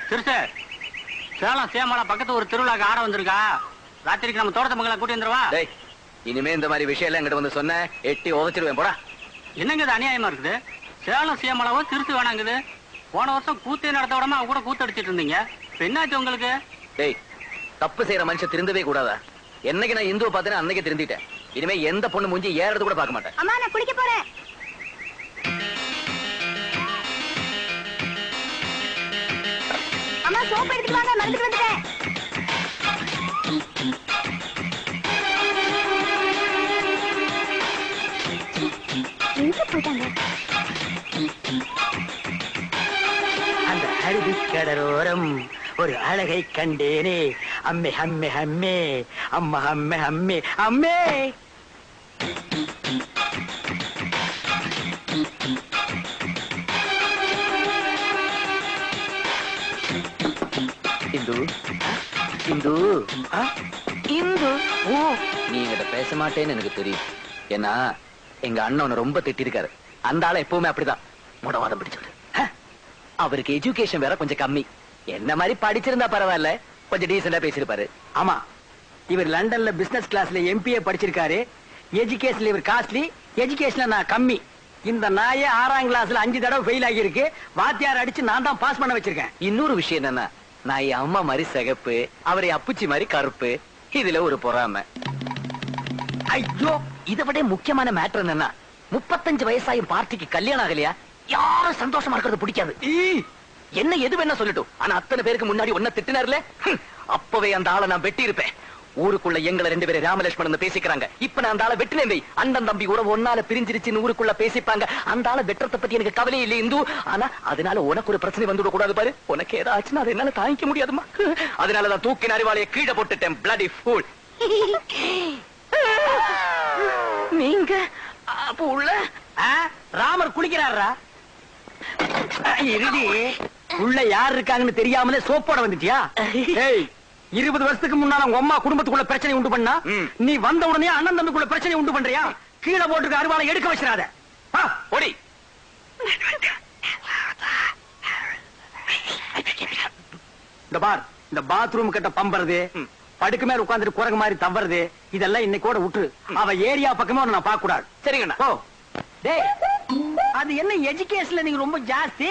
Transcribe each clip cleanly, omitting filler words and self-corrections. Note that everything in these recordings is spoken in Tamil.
சிறுசு, சேலம் சேமலா பக்கத்து ஒரு திருவிழாக்கு ஆட வந்திருக்கா. ராத்திரிக்கு நம்ம தோட்டத்து மக்களை கூட்டி வந்துருவா. இனிமே இந்த மாதிரி விஷயம் எல்லாம் எங்கிட்ட வந்து சொன்ன எட்டி உதச்சிருவேன் போடா. என்னங்க இது அநியாயமா இருக்குது? சேலம் சேமலாவும் சிறுசு வேணாங்குது. போன வருஷம் கூத்தே நடத்த விடாம அவங்க கூட கூத்தடிச்சிட்டு இருந்தீங்க. என்னாச்சு உங்களுக்கு? தப்பு செய்யற மனுஷன் திருந்தவே கூடாதா? என்னைக்கு நான் இந்துவை பார்த்தேன்னு அன்னைக்கு திருந்திட்டேன். இனிமே எந்த பொண்ணு மூஞ்சி ஏறது கூட பார்க்க மாட்டேன். அம்மா நான் குளிக்க போறேன். அம்மா சோப்பு எடுத்துட்டு வாங்க, மறந்துட்டு வந்துட்டேன். எங்க போயிட்டாங்க? அந்த அருவிக்கடலோரம் ஒரு அழகை கண்டேனே. அம்மே அம்மே அம்மே அம்மா அம்மே அம்மே அம்மே. இந்து இந்து இந்து, ஓ நீ என்கிட்ட பேச மாட்டேன்னு எனக்கு தெரியும். ஏன்னா எங்க அண்ணன் ரொம்ப திட்டிருக்காரு. அந்த ஆளை எப்பவுமே அப்படிதான் முடவாதம் பிடிச்சவரு. அவருக்கு எஜுகேஷன் வேற கொஞ்சம் கம்மி. என்ன மாதிரி படிச்சிருந்தா பரவாயில்ல, கொஞ்சம் டீசெண்டா பேசிருப்பாரு. ஆமா, இவர் லண்டன்ல பிசினஸ் கிளாஸ்ல MPA படிச்சிருக்காரு. எஜுகேஷன்ல இவர் காஸ்ட்லி, எஜுகேஷன்ல நான் கம்மி. இந்த நாயே 6ஆம் கிளாஸ்ல 5 தடவை ஃபெயில் ஆகி இருக்கு. வாத்தியார் அடிச்சு நான் தான் பாஸ் பண்ண வச்சிருக்கேன். இன்னொரு விஷயம் என்னன்னா, நான் என் அம்மா மாதிரி சிகப்பு, அவரை அப்புச்சி மாதிரி கருப்பு. இதுல ஒரு பொறாமை. ஐயோ, இதை விட முக்கியமான மேட்டர் என்னன்னா, 35 வயசாயும் பார்ட்டிக்கு கல்யாணம் ஆகலையா? யாரும் சந்தோஷமா இருக்கிறது பிடிக்காது. என்ன எது வேணா சொல்லட்டும், ஆனா அத்தனை பேருக்கு முன்னாடி ஒன்ன திட்டினார்ல, அப்பவே அந்த ஆளை நான் வெட்டி இருப்பேன். ஊருக்குள்ள எங்களை 2 பேரும் ராமலட்சுமணன் பேசிக்கிறாங்க. இப்ப நான் அந்த ஆளை வெட்டினேன். அண்ணன் தம்பி உறவு ஒன்னால பிரிஞ்சிருச்சுன்னு ஊருக்குள்ள பேசிப்பாங்க. அந்த ஆளை வெட்டுறத பத்தி எனக்கு கவலை இல்லை இந்து. ஆனா அதனால உனக்கு ஒரு பிரச்சனை வந்துவிட கூடாது பாரு. உனக்கு ஏதாச்சுன்னா அதை என்னால தாங்கிக்க முடியாதுமா. அதனாலதான் தூக்கின அறிவாளைய கீழே போட்டுட்டேன். bloody fool. நீங்க அப்ப உள்ள ராமர் குளிக்கிறாரா? இருடி, உள்ள யார் இருக்காங்கன்னு தெரியாமலே சோப்போட வந்துட்டியா? 20 வருஷத்துக்கு முன்னால உங்க அம்மா குடும்பத்துக்குள்ள பிரச்சனை உண்டு பண்ணா, நீ வந்த உடனே அண்ணன் தம்பிக்குள்ள பிரச்சனை உண்டு பண்றியா? கீழே போட்டுருக்க அருவாளை எடுக்க வச்சிடாத. ஓடி. இந்த பார், இந்த பாத்ரூம் கிட்ட பம்பறது, படுக்கு மேல உட்கார்ந்துட்டு குரங்கு மாதிரி தவறது, இதெல்லாம் இன்னைக்கோட விட்டு. அவ ஏரியா பக்கமே நான் பார்க்க கூடாது. சரிங்கண்ணா. ஓ டேய், அது என்ன எஜுகேஷன்ல நீங்க ரொம்ப ஜாஸ்தி,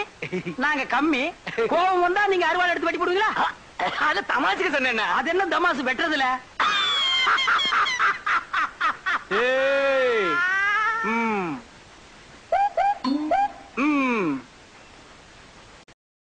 நாங்க கம்மி. கோபம் வந்தா நீங்க அருவாள் எடுத்து வெட்டி போடுவீங்களா? அத தமாசுக்கு சொன்னேன். அது என்ன தமாசு வெட்டுறதுல?